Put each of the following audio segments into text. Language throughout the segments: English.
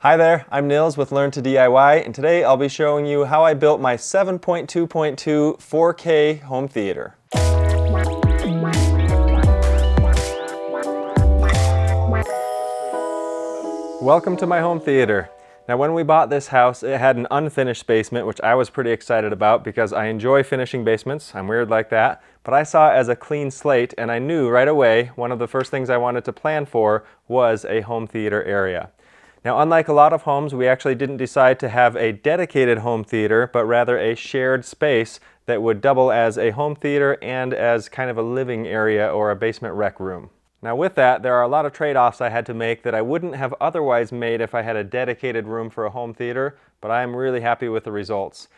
Hi there, I'm Nils with Learn to DIY, and today I'll be showing you how I built my 7.2.2 4K home theater. Welcome to my home theater. Now when we bought this house, it had an unfinished basement, which I was pretty excited about because I enjoy finishing basements. I'm weird like that. But I saw it as a clean slate, and I knew right away one of the first things I wanted to plan for was a home theater area. Now, unlike a lot of homes, we actually didn't decide to have a dedicated home theater, but rather a shared space that would double as a home theater and as kind of a living area or a basement rec room. Now with that, there are a lot of trade-offs I had to make that I wouldn't have otherwise made if I had a dedicated room for a home theater, but I'm really happy with the results.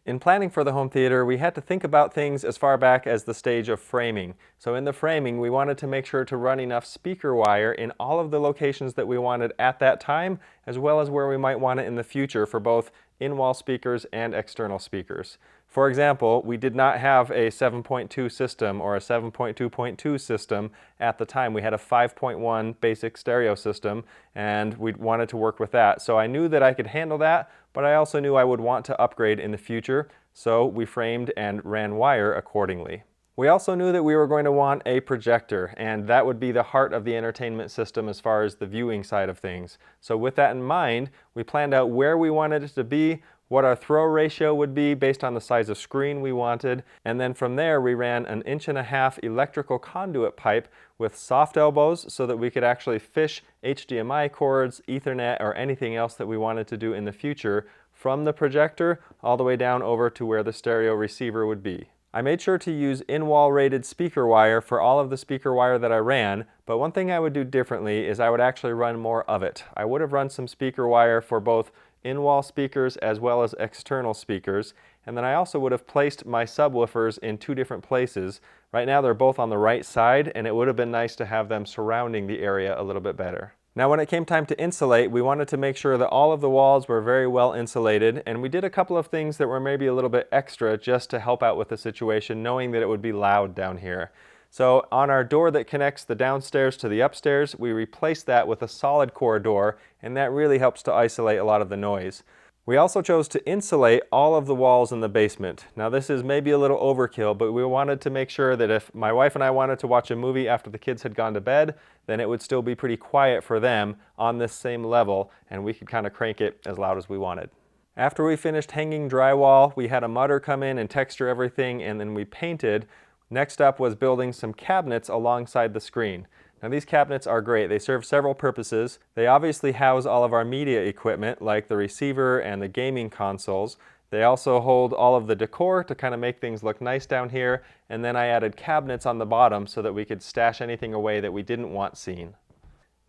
In planning for the home theater, we had to think about things as far back as the stage of framing. So in the framing, we wanted to make sure to run enough speaker wire in all of the locations that we wanted at that time, as well as where we might want it in the future for both in-wall speakers and external speakers. For example, we did not have a 7.2 system or a 7.2.2 system at the time. We had a 5.1 basic stereo system, and we wanted to work with that. So I knew that I could handle that, but I also knew I would want to upgrade in the future, so we framed and ran wire accordingly. We also knew that we were going to want a projector, and that would be the heart of the entertainment system as far as the viewing side of things. So with that in mind, we planned out where we wanted it to be, what our throw ratio would be based on the size of screen we wanted, and then from there we ran an 1.5-inch electrical conduit pipe with soft elbows so that we could actually fish HDMI cords, Ethernet, or anything else that we wanted to do in the future from the projector all the way down over to where the stereo receiver would be. I made sure to use in-wall rated speaker wire for all of the speaker wire that I ran, but one thing I would do differently is I would actually run more of it. I would have run some speaker wire for both in-wall speakers as well as external speakers, and then I also would have placed my subwoofers in two different places. Right now they're both on the right side, and it would have been nice to have them surrounding the area a little bit better. Now when it came time to insulate, we wanted to make sure that all of the walls were very well insulated, and we did a couple of things that were maybe a little bit extra just to help out with the situation, knowing that it would be loud down here. So on our door that connects the downstairs to the upstairs, we replaced that with a solid core door, and that really helps to isolate a lot of the noise. We also chose to insulate all of the walls in the basement. Now this is maybe a little overkill, but we wanted to make sure that if my wife and I wanted to watch a movie after the kids had gone to bed, then it would still be pretty quiet for them on this same level, and we could kind of crank it as loud as we wanted. After we finished hanging drywall, we had a mudder come in and texture everything, and then we painted. Next up was building some cabinets alongside the screen. Now these cabinets are great. They serve several purposes. They obviously house all of our media equipment like the receiver and the gaming consoles. They also hold all of the decor to kind of make things look nice down here, and then I added cabinets on the bottom so that we could stash anything away that we didn't want seen.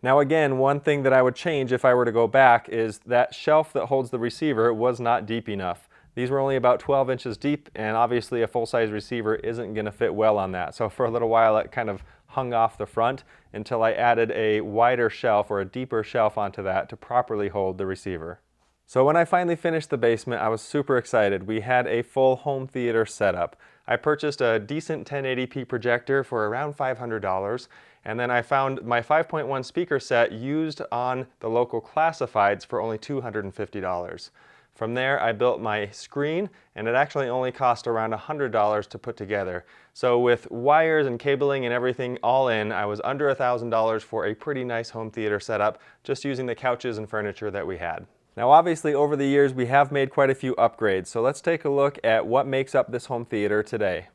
Now again, one thing that I would change if I were to go back is that shelf that holds the receiver was not deep enough. These were only about 12 inches deep, and obviously a full-size receiver isn't going to fit well on that. So for a little while it kind of hung off the front until I added a wider shelf or a deeper shelf onto that to properly hold the receiver. So when I finally finished the basement, I was super excited. We had a full home theater setup. I purchased a decent 1080p projector for around $500, and then I found my 5.1 speaker set used on the local classifieds for only $250. From there, I built my screen, and it actually only cost around $100 to put together. So with wires and cabling and everything all in, I was under $1,000 for a pretty nice home theater setup, just using the couches and furniture that we had. Now obviously over the years we have made quite a few upgrades, so let's take a look at what makes up this home theater today.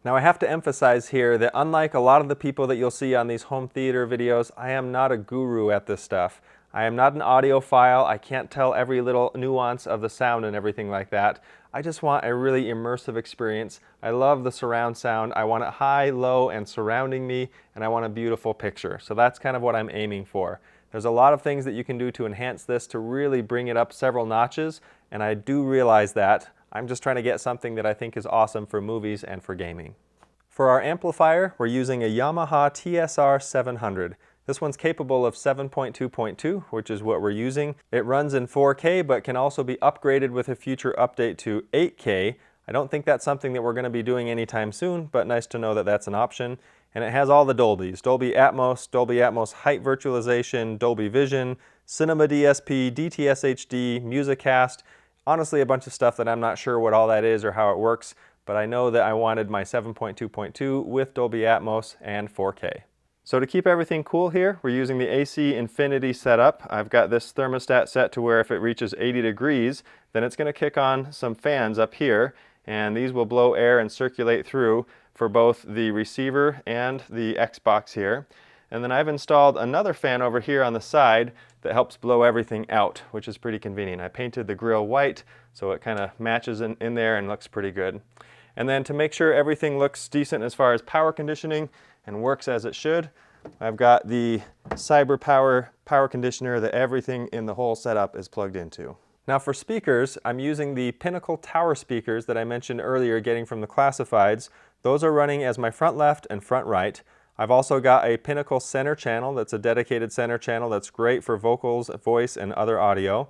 Now I have to emphasize here that unlike a lot of the people that you'll see on these home theater videos, I am not a guru at this stuff. I am not an audiophile. I can't tell every little nuance of the sound and everything like that. I just want a really immersive experience. I love the surround sound. I want it high, low, and surrounding me, and I want a beautiful picture. So that's kind of what I'm aiming for. There's a lot of things that you can do to enhance this to really bring it up several notches, and I do realize that. I'm just trying to get something that I think is awesome for movies and for gaming. For our amplifier, we're using a Yamaha TSR 700. This one's capable of 7.2.2, which is what we're using. It runs in 4K, but can also be upgraded with a future update to 8K. I don't think that's something that we're going to be doing anytime soon, but nice to know that that's an option. and it has all the Dolbys: Dolby Atmos height virtualization, Dolby Vision, Cinema DSP, DTS HD, Musicast. Honestly, a bunch of stuff that I'm not sure what all that is or how it works, but I know that I wanted my 7.2.2 with Dolby Atmos and 4K. So to keep everything cool here, we're using the AC Infinity setup. I've got this thermostat set to where if it reaches 80 degrees, then it's going to kick on some fans up here, and these will blow air and circulate through for both the receiver and the Xbox here. And then I've installed another fan over here on the side that helps blow everything out, which is pretty convenient. I painted the grill white, so it kind of matches in there and looks pretty good. And then to make sure everything looks decent as far as power conditioning and works as it should, I've got the CyberPower power conditioner that everything in the whole setup is plugged into. Now for speakers, I'm using the Pinnacle Tower speakers that I mentioned earlier getting from the classifieds. Those are running as my front left and front right. I've also got a Pinnacle center channel that's a dedicated center channel that's great for vocals, voice, and other audio.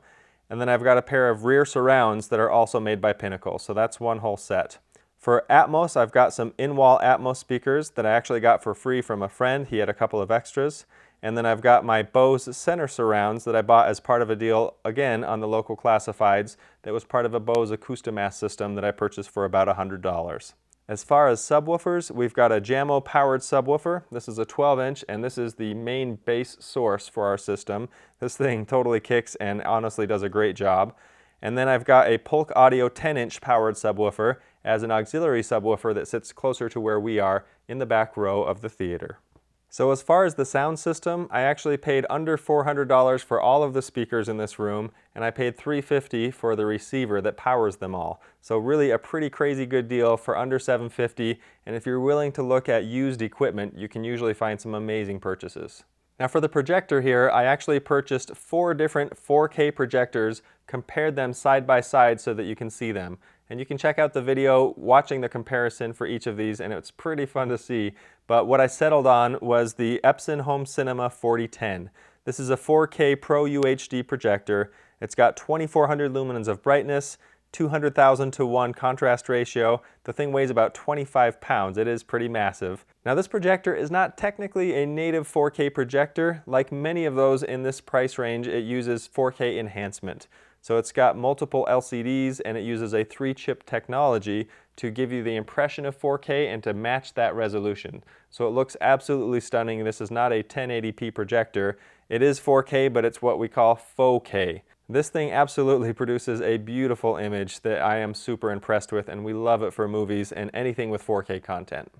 And then I've got a pair of rear surrounds that are also made by Pinnacle, so that's one whole set. For Atmos, I've got some in-wall Atmos speakers that I actually got for free from a friend. He had a couple of extras. And then I've got my Bose center surrounds that I bought as part of a deal, again, on the local classifieds that was part of a Bose Acoustimass system that I purchased for about $100. As far as subwoofers, we've got a Jammo powered subwoofer. This is a 12-inch, and this is the main bass source for our system. This thing totally kicks and honestly does a great job. And then I've got a Polk Audio 10-inch powered subwoofer as an auxiliary subwoofer that sits closer to where we are in the back row of the theater. So as far as the sound system, I actually paid under $400 for all of the speakers in this room, and I paid $350 for the receiver that powers them all. So really a pretty crazy good deal for under $750, and if you're willing to look at used equipment, you can usually find some amazing purchases. Now for the projector here, I actually purchased 4 different 4K projectors, compared them side by side so that you can see them. And you can check out the video watching the comparison for each of these, and it's pretty fun to see. But what I settled on was the Epson Home Cinema 4010. This is a 4K Pro UHD projector. It's got 2400 lumens of brightness, 200,000 to 1 contrast ratio. The thing weighs about 25 pounds. It is pretty massive. Now this projector is not technically a native 4K projector. Like many of those in this price range, it uses 4K enhancement. So it's got multiple LCDs and it uses a 3-chip technology to give you the impression of 4K and to match that resolution. So it looks absolutely stunning. This is not a 1080p projector. It is 4K, but it's what we call faux K. This thing absolutely produces a beautiful image that I am super impressed with, and we love it for movies and anything with 4K content.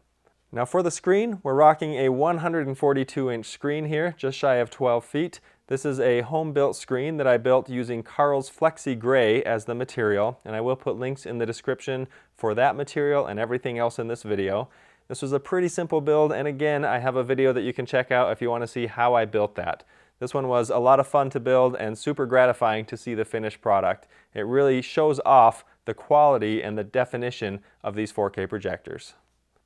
Now for the screen, we're rocking a 142-inch screen here, just shy of 12 feet. This is a home-built screen that I built using Carl's Flexi Gray as the material, and I will put links in the description for that material and everything else in this video. This was a pretty simple build, and again, I have a video that you can check out if you want to see how I built that. This one was a lot of fun to build and super gratifying to see the finished product. It really shows off the quality and the definition of these 4K projectors.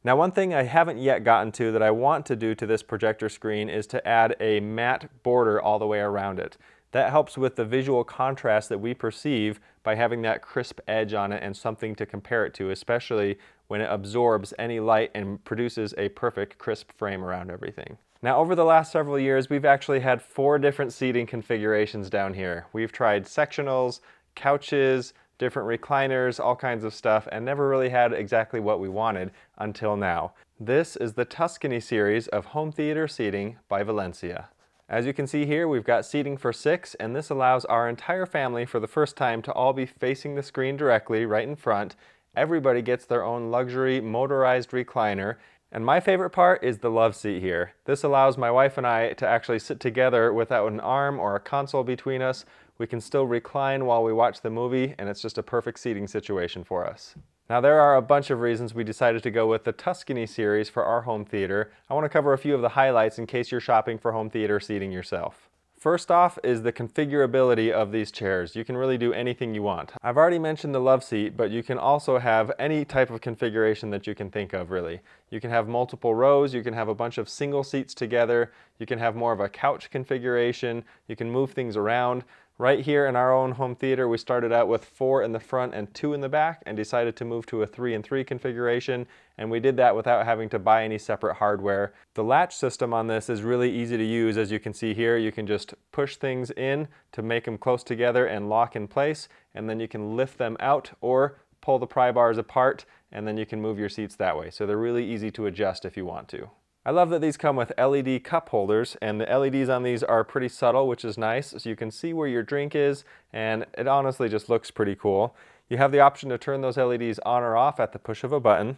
Now one thing I haven't yet gotten to that I want to do to this projector screen is to add a matte border all the way around it. That helps with the visual contrast that we perceive by having that crisp edge on it and something to compare it to, especially when it absorbs any light and produces a perfect crisp frame around everything. Now over the last several years, we've actually had 4 different seating configurations down here. We've tried sectionals, couches, different recliners, all kinds of stuff, and never really had exactly what we wanted until now. This is the Tuscany series of home theater seating by Valencia. As you can see here, we've got seating for 6, and this allows our entire family for the first time to all be facing the screen directly right in front. Everybody gets their own luxury motorized recliner, and my favorite part is the love seat here. This allows my wife and I to actually sit together without an arm or a console between us. We can still recline while we watch the movie, and it's just a perfect seating situation for us. Now there are a bunch of reasons we decided to go with the Tuscany series for our home theater. I want to cover a few of the highlights in case you're shopping for home theater seating yourself. First off is the configurability of these chairs. You can really do anything you want. I've already mentioned the love seat, but you can also have any type of configuration that you can think of, really. You can have multiple rows, you can have a bunch of single seats together, you can have more of a couch configuration, you can move things around. Right here in our own home theater, we started out with 4 in the front and 2 in the back and decided to move to a 3 and 3 configuration, and we did that without having to buy any separate hardware. The latch system on this is really easy to use. As you can see here, you can just push things in to make them close together and lock in place, and then you can lift them out or pull the pry bars apart, and then you can move your seats that way. So they're really easy to adjust if you want to. I love that these come with LED cup holders, and the LEDs on these are pretty subtle, which is nice, so you can see where your drink is, and it honestly just looks pretty cool. You have the option to turn those LEDs on or off at the push of a button.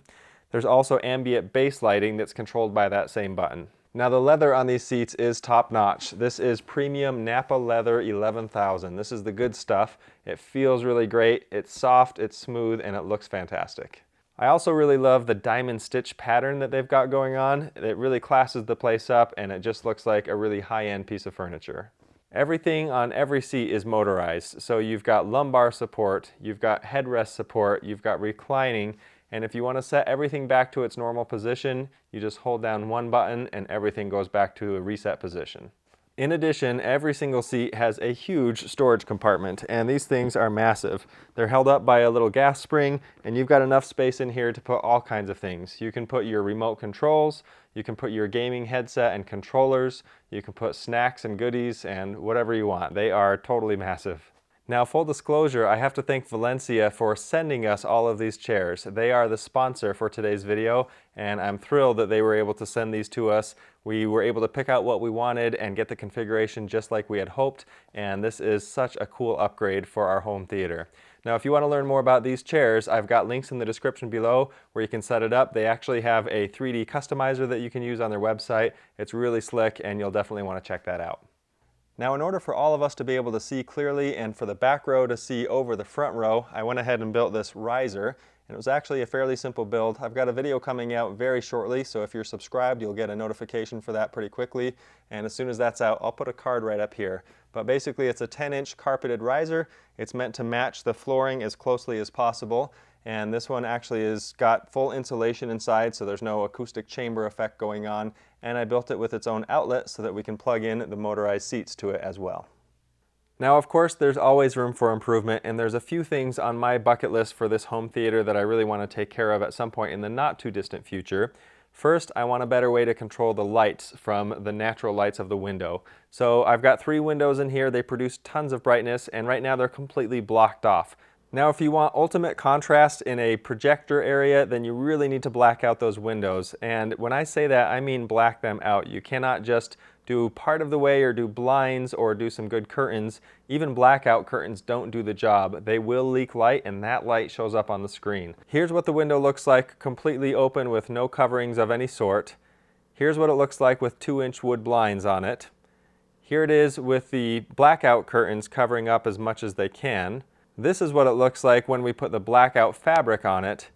There's also ambient base lighting that's controlled by that same button. Now the leather on these seats is top notch. This is premium Napa leather 11,000. This is the good stuff. It feels really great, it's soft, it's smooth, and it looks fantastic. I also really love the diamond stitch pattern that they've got going on. It really classes the place up, and it just looks like a really high-end piece of furniture. Everything on every seat is motorized, so you've got lumbar support, you've got headrest support, you've got reclining, and if you want to set everything back to its normal position, you just hold down one button and everything goes back to a reset position. In addition, every single seat has a huge storage compartment, and these things are massive. They're held up by a little gas spring, and you've got enough space in here to put all kinds of things. You can put your remote controls, you can put your gaming headset and controllers, you can put snacks and goodies and whatever you want. They are totally massive. Now, full disclosure, I have to thank Valencia for sending us all of these chairs. They are the sponsor for today's video, and I'm thrilled that they were able to send these to us. We were able to pick out what we wanted and get the configuration just like we had hoped, and this is such a cool upgrade for our home theater. Now, if you want to learn more about these chairs, I've got links in the description below where you can set it up. They actually have a 3D customizer that you can use on their website. It's really slick, and you'll definitely want to check that out. Now, in order for all of us to be able to see clearly and for the back row to see over the front row, I went ahead and built this riser, and it was actually a fairly simple build. I've got a video coming out very shortly, so if you're subscribed, you'll get a notification for that pretty quickly, and as soon as that's out, I'll put a card right up here. But basically, it's a 10-inch carpeted riser. It's meant to match the flooring as closely as possible, and this one actually has got full insulation inside, so there's no acoustic chamber effect going on, and I built it with its own outlet so that we can plug in the motorized seats to it as well. Now, of course, there's always room for improvement, and there's a few things on my bucket list for this home theater that I really want to take care of at some point in the not too distant future. First, I want a better way to control the lights from the natural lights of the window. So I've got 3 windows in here. They produce tons of brightness, and right now they're completely blocked off. Now, if you want ultimate contrast in a projector area, then you really need to black out those windows. And when I say that, I mean black them out. You cannot just do part of the way or do blinds or do some good curtains. Even blackout curtains don't do the job. They will leak light, and that light shows up on the screen. Here's what the window looks like completely open with no coverings of any sort. Here's what it looks like with 2-inch wood blinds on it. Here it is with the blackout curtains covering up as much as they can. This is what it looks like when we put the blackout fabric on it,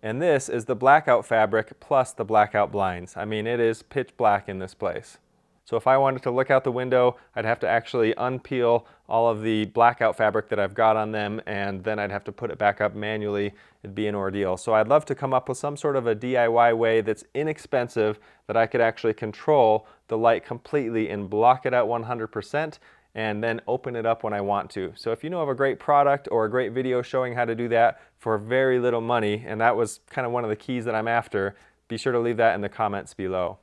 and this is the blackout fabric plus the blackout blinds. I mean, it is pitch black in this place. So if I wanted to look out the window, I'd have to actually unpeel all of the blackout fabric that I've got on them, and then I'd have to put it back up manually. It'd be an ordeal. So I'd love to come up with some sort of a DIY way that's inexpensive that I could actually control the light completely and block it out 100%. And then open it up when I want to. So if you know of a great product or a great video showing how to do that for very little money, and that was kind of one of the keys that I'm after, be sure to leave that in the comments below.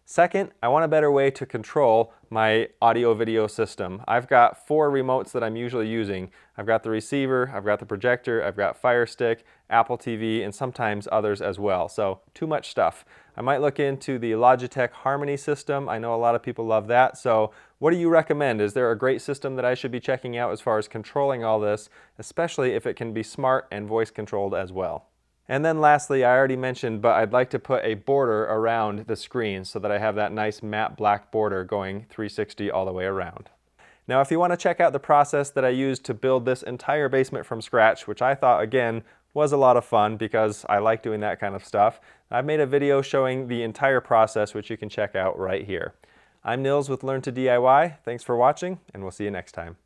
Second, I want a better way to control my audio-video system. I've got 4 remotes that I'm usually using. I've got the receiver, I've got the projector, I've got Fire Stick, Apple TV, and sometimes others as well. So too much stuff. I might look into the Logitech Harmony system. I know a lot of people love that. So what do you recommend? Is there a great system that I should be checking out as far as controlling all this, especially if it can be smart and voice controlled as well? And then lastly, I already mentioned, but I'd like to put a border around the screen so that I have that nice matte black border going 360 all the way around. Now, if you want to check out the process that I used to build this entire basement from scratch, which I thought, again, was a lot of fun because I like doing that kind of stuff, I've made a video showing the entire process, which you can check out right here. I'm Nils with Learn to DIY. Thanks for watching, and we'll see you next time.